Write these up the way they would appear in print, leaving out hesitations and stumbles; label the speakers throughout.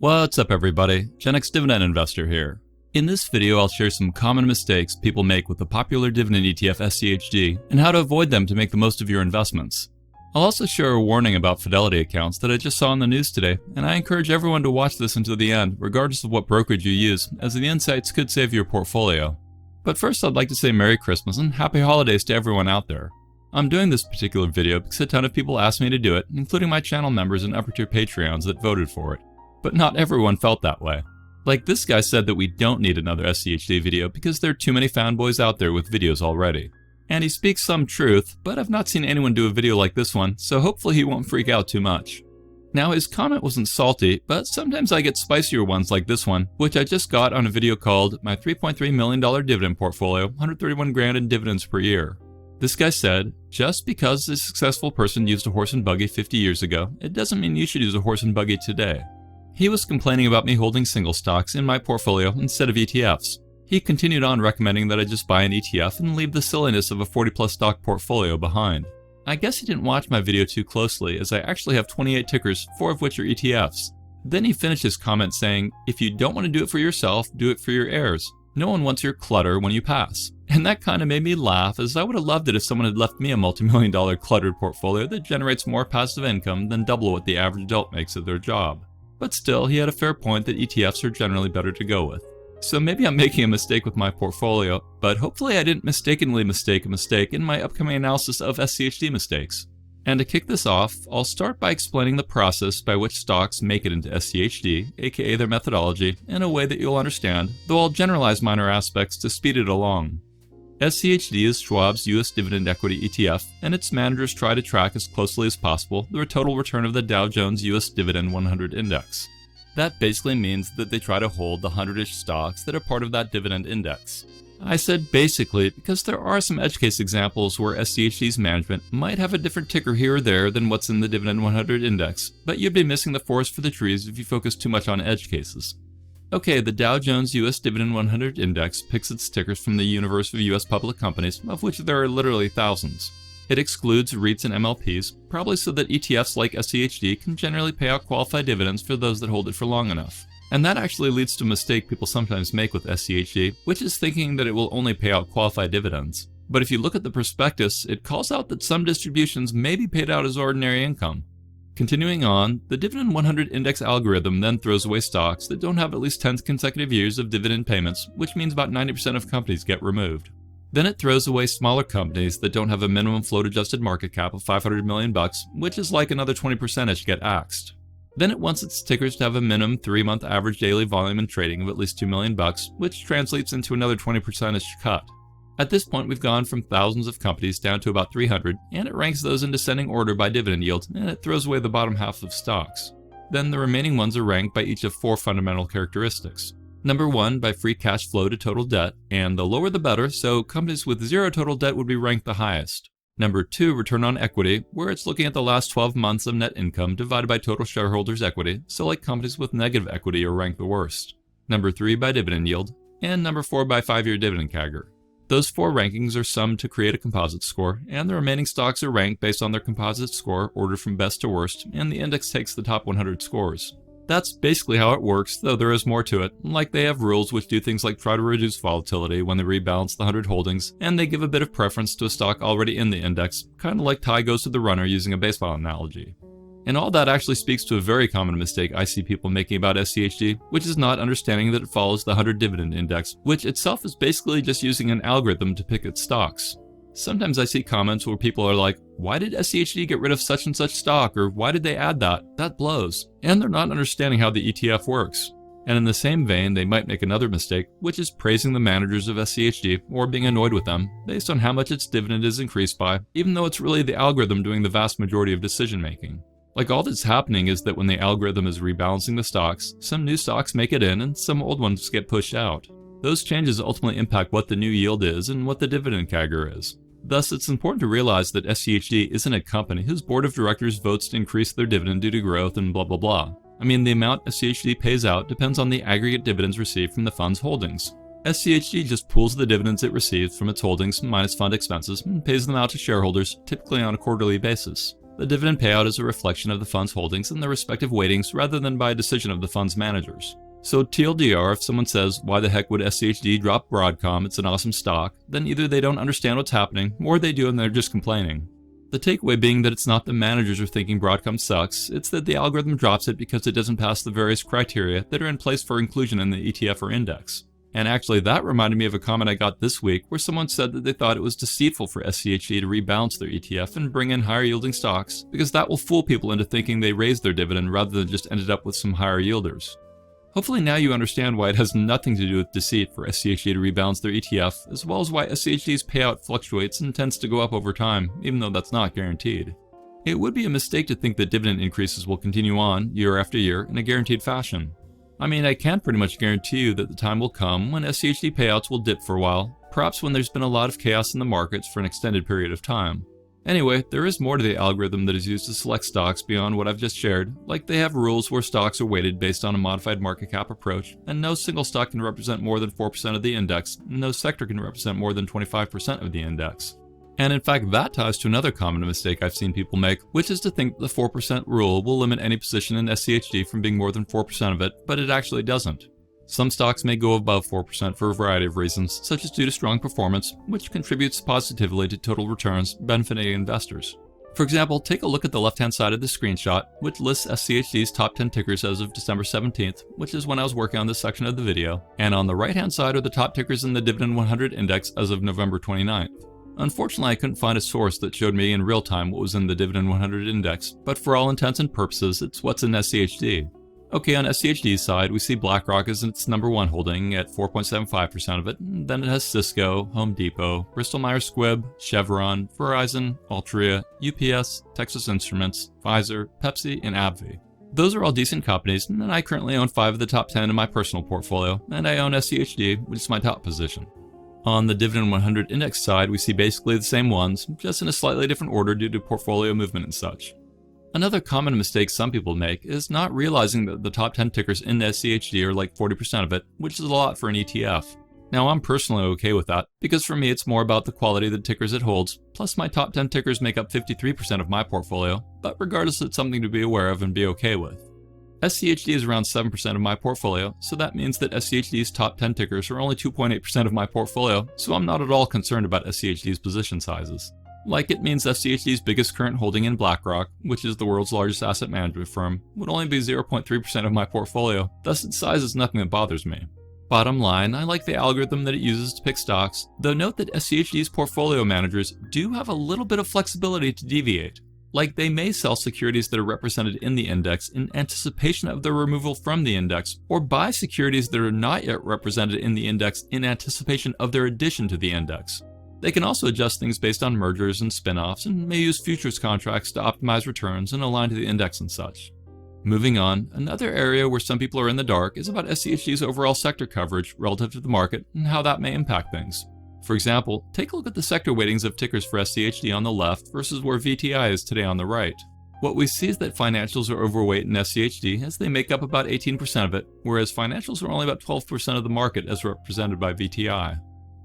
Speaker 1: What's up everybody, Gen X Dividend Investor here. In this video I'll share some common mistakes people make with the popular dividend ETF SCHD and how to avoid them to make the most of your investments. I'll also share a warning about Fidelity accounts that I just saw in the news today, and I encourage everyone to watch this until the end regardless of what brokerage you use, as the insights could save your portfolio. But first I'd like to say Merry Christmas and Happy Holidays to everyone out there. I'm doing this particular video because a ton of people asked me to do it, including my channel members and upper tier Patreons that voted for it. But not everyone felt that way. Like this guy said that we don't need another SCHD video because there are too many fanboys out there with videos already. And he speaks some truth, but I've not seen anyone do a video like this one, so hopefully he won't freak out too much. Now his comment wasn't salty, but sometimes I get spicier ones like this one, which I just got on a video called My $3.3 Million Dividend Portfolio, 131 grand in dividends per year. This guy said, just because a successful person used a horse and buggy 50 years ago, it doesn't mean you should use a horse and buggy today. He was complaining about me holding single stocks in my portfolio instead of ETFs. He continued on recommending that I just buy an ETF and leave the silliness of a 40+ stock portfolio behind. I guess he didn't watch my video too closely, as I actually have 28 tickers, 4 of which are ETFs. Then he finished his comment saying, if you don't want to do it for yourself, do it for your heirs. No one wants your clutter when you pass. And that kind of made me laugh, as I would have loved it if someone had left me a multi-million-dollar cluttered portfolio that generates more passive income than double what the average adult makes at their job. But still, he had a fair point that ETFs are generally better to go with. So maybe I'm making a mistake with my portfolio, but hopefully I didn't mistakenly mistake a mistake in my upcoming analysis of SCHD mistakes. And to kick this off, I'll start by explaining the process by which stocks make it into SCHD, aka their methodology, in a way that you'll understand, though I'll generalize minor aspects to speed it along. SCHD is Schwab's US Dividend Equity ETF, and its managers try to track as closely as possible the total return of the Dow Jones US Dividend 100 Index. That basically means that they try to hold the 100-ish stocks that are part of that dividend index. I said basically because there are some edge case examples where SCHD's management might have a different ticker here or there than what's in the Dividend 100 Index, but you'd be missing the forest for the trees if you focus too much on edge cases. Okay, the Dow Jones US Dividend 100 Index picks its tickers from the universe of US public companies, of which there are literally thousands. It excludes REITs and MLPs, probably so that ETFs like SCHD can generally pay out qualified dividends for those that hold it for long enough. And that actually leads to a mistake people sometimes make with SCHD, which is thinking that it will only pay out qualified dividends. But if you look at the prospectus, it calls out that some distributions may be paid out as ordinary income. Continuing on, the Dividend 100 Index algorithm then throws away stocks that don't have at least 10 consecutive years of dividend payments, which means about 90% of companies get removed. Then it throws away smaller companies that don't have a minimum float-adjusted market cap of $500 million, which is like another 20% get axed. Then it wants its tickers to have a minimum 3-month average daily volume in trading of at least $2 million, which translates into another 20% cut. At this point, we've gone from thousands of companies down to about 300, and it ranks those in descending order by dividend yield, and it throws away the bottom half of stocks. Then the remaining ones are ranked by each of 4 fundamental characteristics. Number 1, by free cash flow to total debt, and the lower the better, so companies with 0 total debt would be ranked the highest. Number 2, return on equity, where it's looking at the last 12 months of net income divided by total shareholders' equity, so like companies with negative equity are ranked the worst. Number 3, by dividend yield, and number 4, by 5-year dividend CAGR. Those 4 rankings are summed to create a composite score, and the remaining stocks are ranked based on their composite score ordered from best to worst, and the index takes the top 100 scores. That's basically how it works, though there is more to it, like they have rules which do things like try to reduce volatility when they rebalance the 100 holdings, and they give a bit of preference to a stock already in the index, kind of like tie goes to the runner using a baseball analogy. And all that actually speaks to a very common mistake I see people making about SCHD, which is not understanding that it follows the 100 Dividend Index, which itself is basically just using an algorithm to pick its stocks. Sometimes I see comments where people are like, why did SCHD get rid of such and such stock, or why did they add that? That blows. And they're not understanding how the ETF works. And in the same vein, they might make another mistake, which is praising the managers of SCHD or being annoyed with them based on how much its dividend is increased by, even though it's really the algorithm doing the vast majority of decision making. Like all that's happening is that when the algorithm is rebalancing the stocks, some new stocks make it in and some old ones get pushed out. Those changes ultimately impact what the new yield is and what the dividend CAGR is. Thus, it's important to realize that SCHD isn't a company whose board of directors votes to increase their dividend due to growth and blah blah blah. I mean, the amount SCHD pays out depends on the aggregate dividends received from the fund's holdings. SCHD just pools the dividends it receives from its holdings minus fund expenses and pays them out to shareholders, typically on a quarterly basis. The dividend payout is a reflection of the fund's holdings and their respective weightings rather than by a decision of the fund's managers. So TLDR, if someone says, why the heck would SCHD drop Broadcom, it's an awesome stock, then either they don't understand what's happening, or they do and they're just complaining. The takeaway being that it's not the managers are thinking Broadcom sucks, it's that the algorithm drops it because it doesn't pass the various criteria that are in place for inclusion in the ETF or index. And actually, that reminded me of a comment I got this week where someone said that they thought it was deceitful for SCHD to rebalance their ETF and bring in higher yielding stocks because that will fool people into thinking they raised their dividend rather than just ended up with some higher yielders. Hopefully now you understand why it has nothing to do with deceit for SCHD to rebalance their ETF, as well as why SCHD's payout fluctuates and tends to go up over time, even though that's not guaranteed. It would be a mistake to think that dividend increases will continue on year after year in a guaranteed fashion. I mean, I can pretty much guarantee you that the time will come when SCHD payouts will dip for a while, perhaps when there's been a lot of chaos in the markets for an extended period of time. Anyway, there is more to the algorithm that is used to select stocks beyond what I've just shared, like they have rules where stocks are weighted based on a modified market cap approach, and no single stock can represent more than 4% of the index, and no sector can represent more than 25% of the index. And in fact, that ties to another common mistake I've seen people make, which is to think the 4% rule will limit any position in SCHD from being more than 4% of it, but it actually doesn't. Some stocks may go above 4% for a variety of reasons, such as due to strong performance, which contributes positively to total returns, benefiting investors. For example, take a look at the left-hand side of the screenshot, which lists SCHD's top 10 tickers as of December 17th, which is when I was working on this section of the video, and on the right-hand side are the top tickers in the Dividend 100 index as of November 29th. Unfortunately, I couldn't find a source that showed me in real time what was in the Dividend 100 index, but for all intents and purposes, it's what's in SCHD. Okay, on SCHD's side, we see BlackRock as its number one holding at 4.75% of it, and then it has Cisco, Home Depot, Bristol-Myers Squibb, Chevron, Verizon, Altria, UPS, Texas Instruments, Pfizer, Pepsi, and AbbVie. Those are all decent companies, and I currently own 5 of the top 10 in my personal portfolio, and I own SCHD, which is my top position. On the Dividend 100 index side, we see basically the same ones, just in a slightly different order due to portfolio movement and such. Another common mistake some people make is not realizing that the top 10 tickers in the SCHD are like 40% of it, which is a lot for an ETF. Now, I'm personally okay with that, because for me it's more about the quality of the tickers it holds, plus my top 10 tickers make up 53% of my portfolio, but regardless, it's something to be aware of and be okay with. SCHD is around 7% of my portfolio, so that means that SCHD's top 10 tickers are only 2.8% of my portfolio, so I'm not at all concerned about SCHD's position sizes. Like, it means SCHD's biggest current holding in BlackRock, which is the world's largest asset management firm, would only be 0.3% of my portfolio, thus its size is nothing that bothers me. Bottom line, I like the algorithm that it uses to pick stocks, though note that SCHD's portfolio managers do have a little bit of flexibility to deviate. Like, they may sell securities that are represented in the index in anticipation of their removal from the index, or buy securities that are not yet represented in the index in anticipation of their addition to the index. They can also adjust things based on mergers and spin-offs, and may use futures contracts to optimize returns and align to the index and such. Moving on, another area where some people are in the dark is about SCHD's overall sector coverage relative to the market and how that may impact things. For example, take a look at the sector weightings of tickers for SCHD on the left versus where VTI is today on the right. What we see is that financials are overweight in SCHD as they make up about 18% of it, whereas financials are only about 12% of the market as represented by VTI.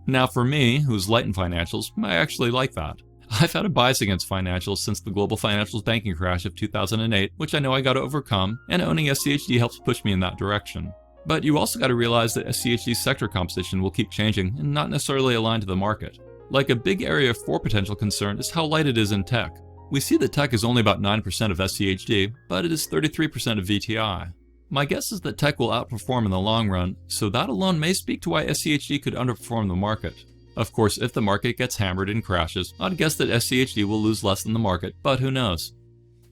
Speaker 1: Now for me, who's light in financials, I actually like that. I've had a bias against financials since the global financials banking crash of 2008, which I know I got to overcome, and owning SCHD helps push me in that direction. But you also got to realize that SCHD's sector composition will keep changing and not necessarily align to the market. Like, a big area for potential concern is how light it is in tech. We see that tech is only about 9% of SCHD, but it is 33% of VTI. My guess is that tech will outperform in the long run, so that alone may speak to why SCHD could underperform the market. Of course, if the market gets hammered and crashes, I'd guess that SCHD will lose less than the market, but who knows?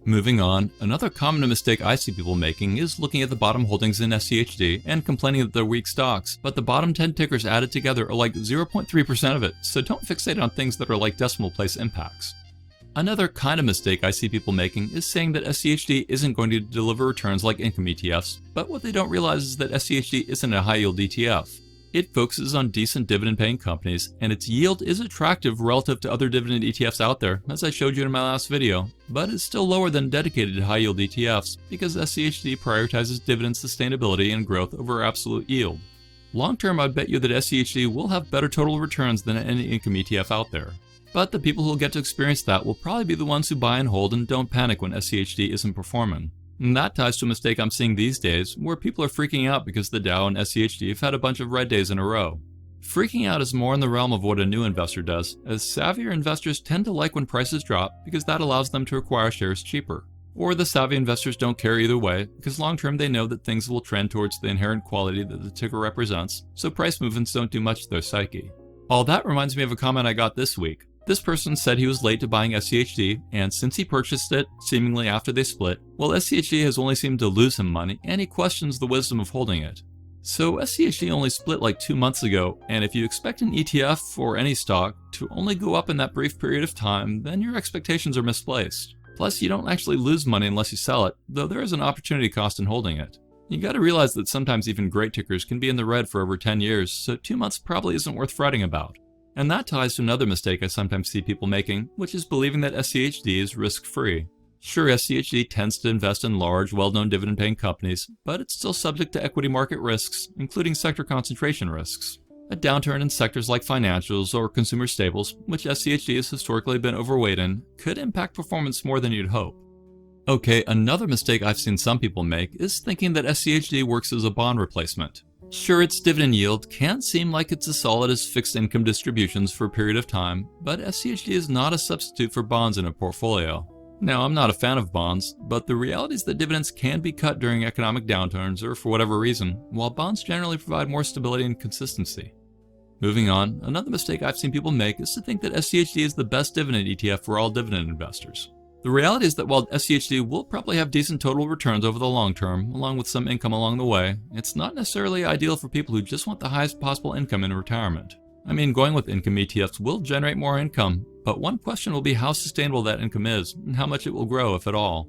Speaker 1: Moving on, another common mistake I see people making is looking at the bottom holdings in SCHD and complaining that they're weak stocks, but the bottom 10 tickers added together are like 0.3% of it, so don't fixate on things that are like decimal place impacts. Another kind of mistake I see people making is saying that SCHD isn't going to deliver returns like income ETFs, but what they don't realize is that SCHD isn't a high-yield ETF. It focuses on decent dividend-paying companies, and its yield is attractive relative to other dividend ETFs out there, as I showed you in my last video, but it's still lower than dedicated high-yield ETFs because SCHD prioritizes dividend sustainability and growth over absolute yield. Long-term, I'd bet you that SCHD will have better total returns than any income ETF out there. But the people who will get to experience that will probably be the ones who buy and hold and don't panic when SCHD isn't performing. And that ties to a mistake I'm seeing these days, where people are freaking out because the Dow and SCHD have had a bunch of red days in a row. Freaking out is more in the realm of what a new investor does, as savvier investors tend to like when prices drop because that allows them to acquire shares cheaper. Or the savvy investors don't care either way, because long term they know that things will trend towards the inherent quality that the ticker represents, so price movements don't do much to their psyche. All that reminds me of a comment I got this week. This person said he was late to buying SCHD, and since he purchased it, seemingly after they split, well, SCHD has only seemed to lose him money, and he questions the wisdom of holding it. So SCHD only split like 2 months ago, and if you expect an ETF or any stock to only go up in that brief period of time, then your expectations are misplaced. Plus, you don't actually lose money unless you sell it, though there is an opportunity cost in holding it. You gotta realize that sometimes even great tickers can be in the red for over 10 years, so 2 months probably isn't worth fretting about. And that ties to another mistake I sometimes see people making, which is believing that SCHD is risk-free. Sure, SCHD tends to invest in large, well-known dividend-paying companies, but it's still subject to equity market risks, including sector concentration risks. A downturn in sectors like financials or consumer staples, which SCHD has historically been overweight in, could impact performance more than you'd hope. Okay, another mistake I've seen some people make is thinking that SCHD works as a bond replacement. Sure, its dividend yield can seem like it's as solid as fixed income distributions for a period of time, but SCHD is not a substitute for bonds in a portfolio. Now, I'm not a fan of bonds, but the reality is that dividends can be cut during economic downturns or for whatever reason, while bonds generally provide more stability and consistency. Moving on, another mistake I've seen people make is to think that SCHD is the best dividend ETF for all dividend investors. The reality is that while SCHD will probably have decent total returns over the long term, along with some income along the way, it's not necessarily ideal for people who just want the highest possible income in retirement. I mean, going with income ETFs will generate more income, but one question will be how sustainable that income is and how much it will grow, if at all.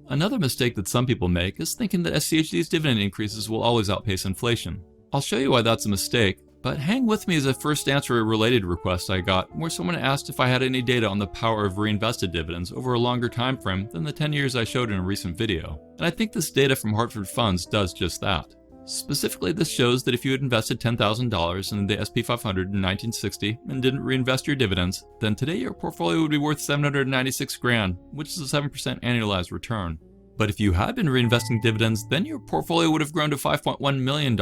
Speaker 1: Another mistake that some people make is thinking that SCHD's dividend increases will always outpace inflation. I'll show you why that's a mistake, but hang with me as I first answer a related request I got where someone asked if I had any data on the power of reinvested dividends over a longer time frame than the 10 years I showed in a recent video. And I think this data from Hartford Funds does just that. Specifically, this shows that if you had invested $10,000 in the SP 500 in 1960 and didn't reinvest your dividends, then today your portfolio would be worth $796 grand, which is a 7% annualized return. But if you had been reinvesting dividends, then your portfolio would have grown to $5.1 million,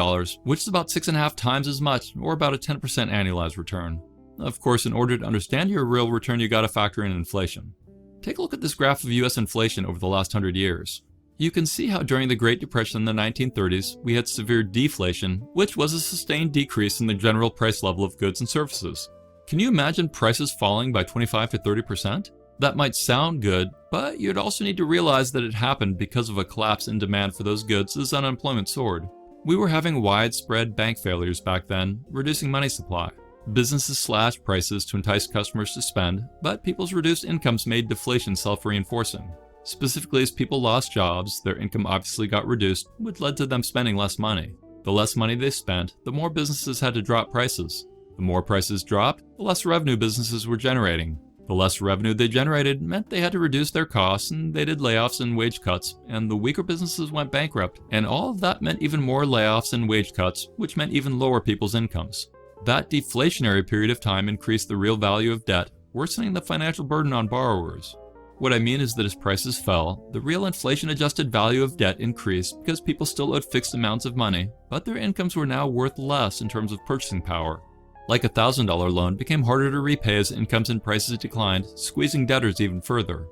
Speaker 1: which is about 6.5 times as much, or about a 10% annualized return. Of course, in order to understand your real return, you gotta factor in inflation. Take a look at this graph of US inflation over the last 100 years. You can see how during the Great Depression in the 1930s, we had severe deflation, which was a sustained decrease in the general price level of goods and services. Can you imagine prices falling by 25 to 30%? That might sound good, but you'd also need to realize that it happened because of a collapse in demand for those goods as unemployment soared. We were having widespread bank failures back then, reducing money supply. Businesses slashed prices to entice customers to spend, but people's reduced incomes made deflation self-reinforcing. Specifically, as people lost jobs, their income obviously got reduced, which led to them spending less money. The less money they spent, the more businesses had to drop prices. The more prices dropped, the less revenue businesses were generating. The less revenue they generated meant they had to reduce their costs, and they did layoffs and wage cuts, and the weaker businesses went bankrupt, and all of that meant even more layoffs and wage cuts, which meant even lower people's incomes. That deflationary period of time increased the real value of debt, worsening the financial burden on borrowers. What I mean is that as prices fell, the real inflation-adjusted value of debt increased because people still owed fixed amounts of money, but their incomes were now worth less in terms of purchasing power. Like a $1,000 loan became harder to repay as incomes and prices declined, squeezing debtors even further.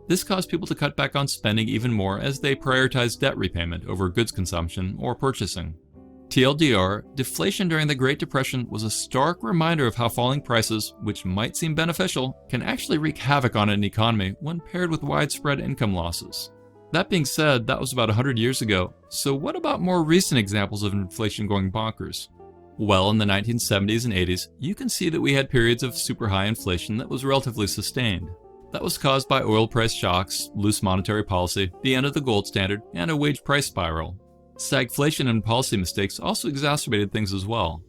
Speaker 1: This caused people to cut back on spending even more as they prioritized debt repayment over goods consumption or purchasing. TLDR, deflation during the Great Depression was a stark reminder of how falling prices, which might seem beneficial, can actually wreak havoc on an economy when paired with widespread income losses. That being said, that was about 100 years ago, so what about more recent examples of inflation going bonkers? Well, in the 1970s and 80s, you can see that we had periods of super high inflation that was relatively sustained. That was caused by oil price shocks, loose monetary policy, the end of the gold standard, and a wage price spiral. Stagflation and policy mistakes also exacerbated things as well.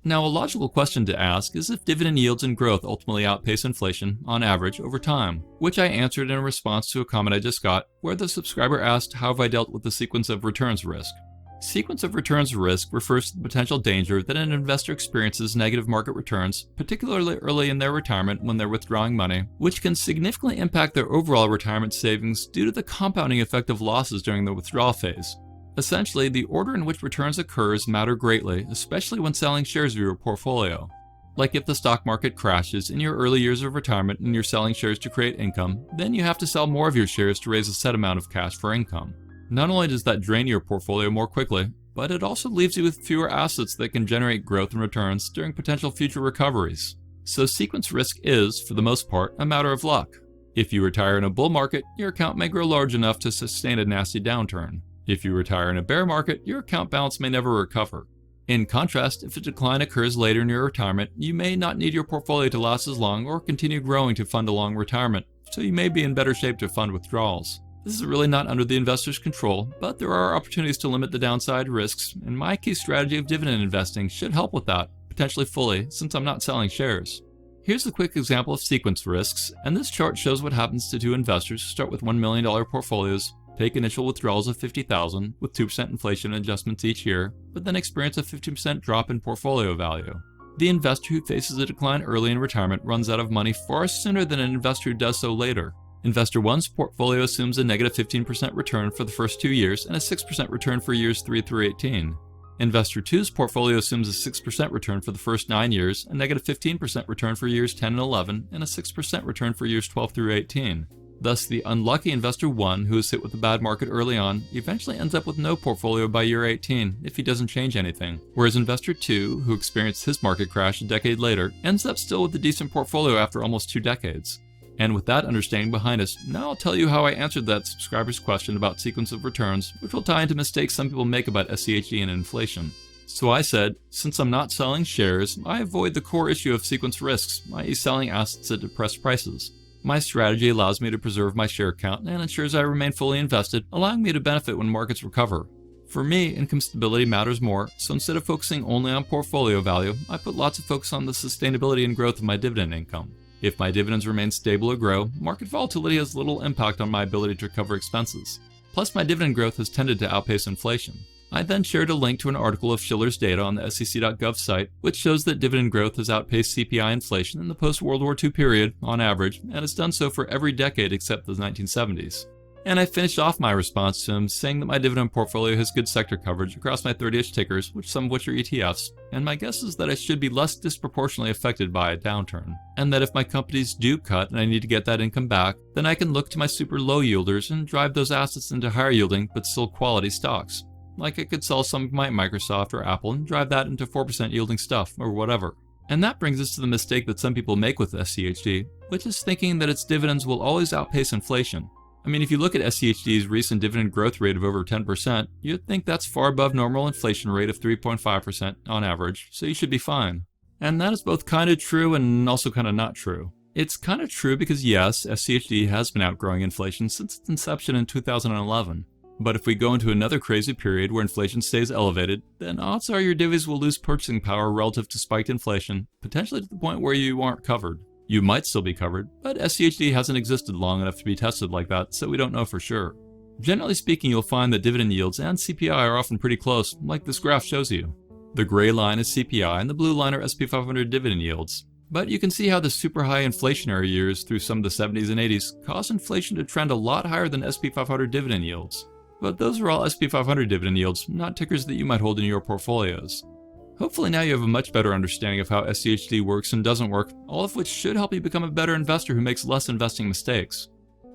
Speaker 1: Now, a logical question to ask is if dividend yields and growth ultimately outpace inflation, on average, over time, which I answered in response to a comment I just got, where the subscriber asked how have I dealt with the sequence of returns risk. Sequence of returns risk refers to the potential danger that an investor experiences negative market returns, particularly early in their retirement when they're withdrawing money, which can significantly impact their overall retirement savings due to the compounding effect of losses during the withdrawal phase. Essentially, the order in which returns occurs matter greatly, especially when selling shares of your portfolio. Like if the stock market crashes in your early years of retirement and you're selling shares to create income, then you have to sell more of your shares to raise a set amount of cash for income. Not only does that drain your portfolio more quickly, but it also leaves you with fewer assets that can generate growth and returns during potential future recoveries. So sequence risk is, for the most part, a matter of luck. If you retire in a bull market, your account may grow large enough to sustain a nasty downturn. If you retire in a bear market, your account balance may never recover. In contrast, if a decline occurs later in your retirement, you may not need your portfolio to last as long or continue growing to fund a long retirement, so you may be in better shape to fund withdrawals. This is really not under the investor's control, but there are opportunities to limit the downside risks, and my key strategy of dividend investing should help with that, potentially fully, since I'm not selling shares. Here's a quick example of sequence risks, and this chart shows what happens to two investors who start with $1 million portfolios, take initial withdrawals of $50,000 with 2% inflation adjustments each year, but then experience a 15% drop in portfolio value. The investor who faces a decline early in retirement runs out of money far sooner than an investor who does so later. Investor 1's portfolio assumes a negative 15% return for the first 2 years and a 6% return for years 3 through 18. Investor 2's portfolio assumes a 6% return for the first 9 years, a negative 15% return for years 10 and 11, and a 6% return for years 12 through 18. Thus, the unlucky Investor 1, who is hit with a bad market early on, eventually ends up with no portfolio by year 18 if he doesn't change anything, whereas Investor 2, who experienced his market crash a decade later, ends up still with a decent portfolio after almost 2 decades. And with that understanding behind us, now I'll tell you how I answered that subscriber's question about sequence of returns, which will tie into mistakes some people make about SCHD and inflation. So I said, since I'm not selling shares, I avoid the core issue of sequence risks, i.e. selling assets at depressed prices. My strategy allows me to preserve my share count and ensures I remain fully invested, allowing me to benefit when markets recover. For me, income stability matters more, so instead of focusing only on portfolio value, I put lots of focus on the sustainability and growth of my dividend income. If my dividends remain stable or grow, market volatility has little impact on my ability to cover expenses. Plus, my dividend growth has tended to outpace inflation. I then shared a link to an article of Shiller's data on the SEC.gov site, which shows that dividend growth has outpaced CPI inflation in the post-World War II period, on average, and has done so for every decade except the 1970s. And I finished off my response to him saying that my dividend portfolio has good sector coverage across my 30-ish tickers, some of which are ETFs, and my guess is that I should be less disproportionately affected by a downturn. And that if my companies do cut and I need to get that income back, then I can look to my super low yielders and drive those assets into higher yielding but still quality stocks. Like I could sell some of my Microsoft or Apple and drive that into 4% yielding stuff or whatever. And that brings us to the mistake that some people make with SCHD, which is thinking that its dividends will always outpace inflation. I mean, if you look at SCHD's recent dividend growth rate of over 10%, you'd think that's far above normal inflation rate of 3.5% on average, so you should be fine. And that is both kind of true and also kind of not true. It's kind of true because yes, SCHD has been outgrowing inflation since its inception in 2011. But if we go into another crazy period where inflation stays elevated, then odds are your divvies will lose purchasing power relative to spiked inflation, potentially to the point where you aren't covered. You might still be covered, but SCHD hasn't existed long enough to be tested like that, so we don't know for sure. Generally speaking, you'll find that dividend yields and CPI are often pretty close, like this graph shows you. The gray line is CPI and the blue line are SP 500 dividend yields. But you can see how the super high inflationary years through some of the 70s and 80s caused inflation to trend a lot higher than SP 500 dividend yields. But those are all SP 500 dividend yields, not tickers that you might hold in your portfolios. Hopefully now you have a much better understanding of how SCHD works and doesn't work, all of which should help you become a better investor who makes less investing mistakes.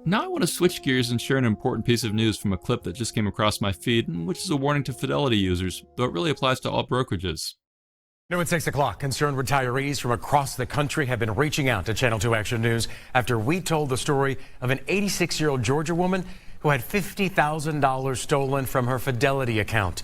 Speaker 1: Now I want to switch gears and share an important piece of news from a clip that just came across my feed, which is a warning to Fidelity users, though it really applies to all brokerages.
Speaker 2: Now at 6 o'clock, concerned retirees from across the country have been reaching out to Channel 2 Action News after we told the story of an 86-year-old Georgia woman who had $50,000 stolen from her Fidelity account.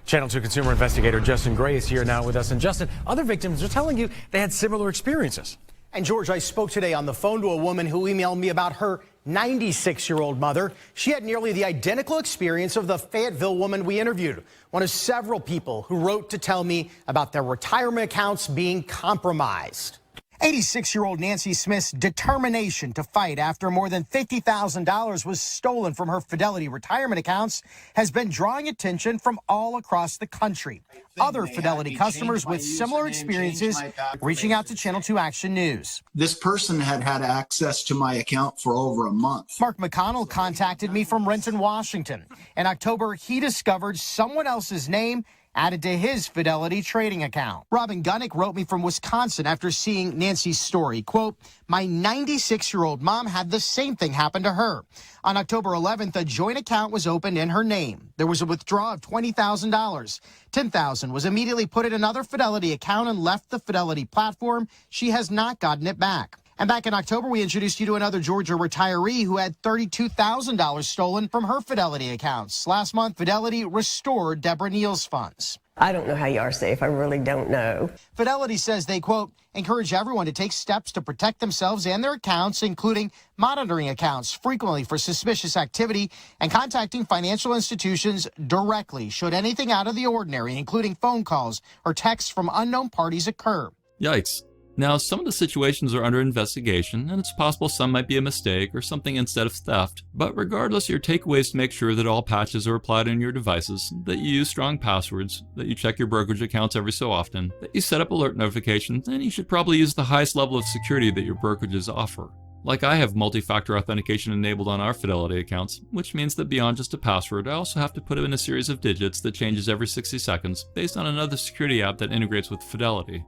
Speaker 2: Channel 2 consumer investigator Justin Gray is here now with us. And Justin, other victims are telling you they had similar experiences.
Speaker 3: And George, I spoke today on the phone to a woman who emailed me about her 96-year-old mother. She had nearly the identical experience of the Fayetteville woman we interviewed, one of several people who wrote to tell me about their retirement accounts being compromised. 86-year-old Nancy Smith's determination to fight after more than $50,000 was stolen from her Fidelity retirement accounts has been drawing attention from all across the country. Other Fidelity customers with similar experiences reaching out to Channel 2 Action News.
Speaker 4: This person had had access to my account for over a month.
Speaker 3: Mark McConnell contacted me from Renton, Washington. In October, he discovered someone else's name added to his Fidelity trading account. Robin Gunnick wrote me from Wisconsin after seeing Nancy's story. Quote, my 96-year-old mom had the same thing happen to her. On October 11th, a joint account was opened in her name. There was a withdrawal of $20,000. $10,000 was immediately put in another Fidelity account and left the Fidelity platform. She has not gotten it back. And back in October, we introduced you to another Georgia retiree who had $32,000 stolen from her Fidelity accounts. Last month, Fidelity restored Deborah Neal's funds.
Speaker 5: I don't know how you are safe. I really don't know.
Speaker 3: Fidelity says they, quote, encourage everyone to take steps to protect themselves and their accounts, including monitoring accounts frequently for suspicious activity and contacting financial institutions directly should anything out of the ordinary, including phone calls or texts from unknown parties, occur.
Speaker 1: Yikes. Now, some of the situations are under investigation, and it's possible some might be a mistake or something instead of theft, but regardless, your takeaway is to make sure that all patches are applied on your devices, that you use strong passwords, that you check your brokerage accounts every so often, that you set up alert notifications, and you should probably use the highest level of security that your brokerages offer. Like I have multi-factor authentication enabled on our Fidelity accounts, which means that beyond just a password, I also have to put in a series of digits that changes every 60 seconds based on another security app that integrates with Fidelity.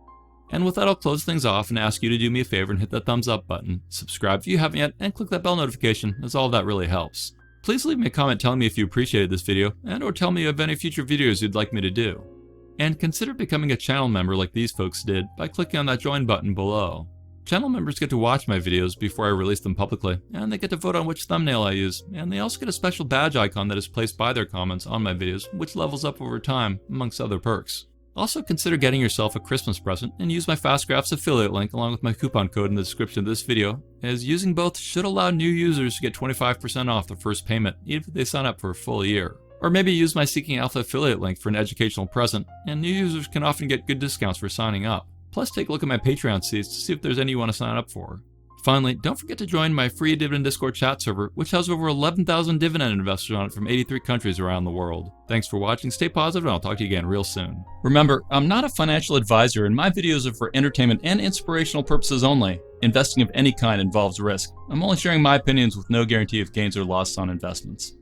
Speaker 1: And with that, I'll close things off and ask you to do me a favor and hit that thumbs up button, subscribe if you haven't yet, and click that bell notification, as all that really helps. Please leave me a comment telling me if you appreciated this video, and or tell me of any future videos you'd like me to do. And consider becoming a channel member like these folks did by clicking on that join button below. Channel members get to watch my videos before I release them publicly, and they get to vote on which thumbnail I use, and they also get a special badge icon that is placed by their comments on my videos, which levels up over time, amongst other perks. Also consider getting yourself a Christmas present and use my FastGraphs affiliate link along with my coupon code in the description of this video, as using both should allow new users to get 25% off their first payment even if they sign up for a full year. Or maybe use my Seeking Alpha affiliate link for an educational present, and new users can often get good discounts for signing up. Plus take a look at my Patreon seats to see if there's any you want to sign up for. Finally, don't forget to join my free Dividend Discord chat server, which has over 11,000 Dividend investors on it from 83 countries around the world. Thanks for watching, stay positive, and I'll talk to you again real soon. Remember, I'm not a financial advisor, and my videos are for entertainment and inspirational purposes only. Investing of any kind involves risk. I'm only sharing my opinions with no guarantee of gains or losses on investments.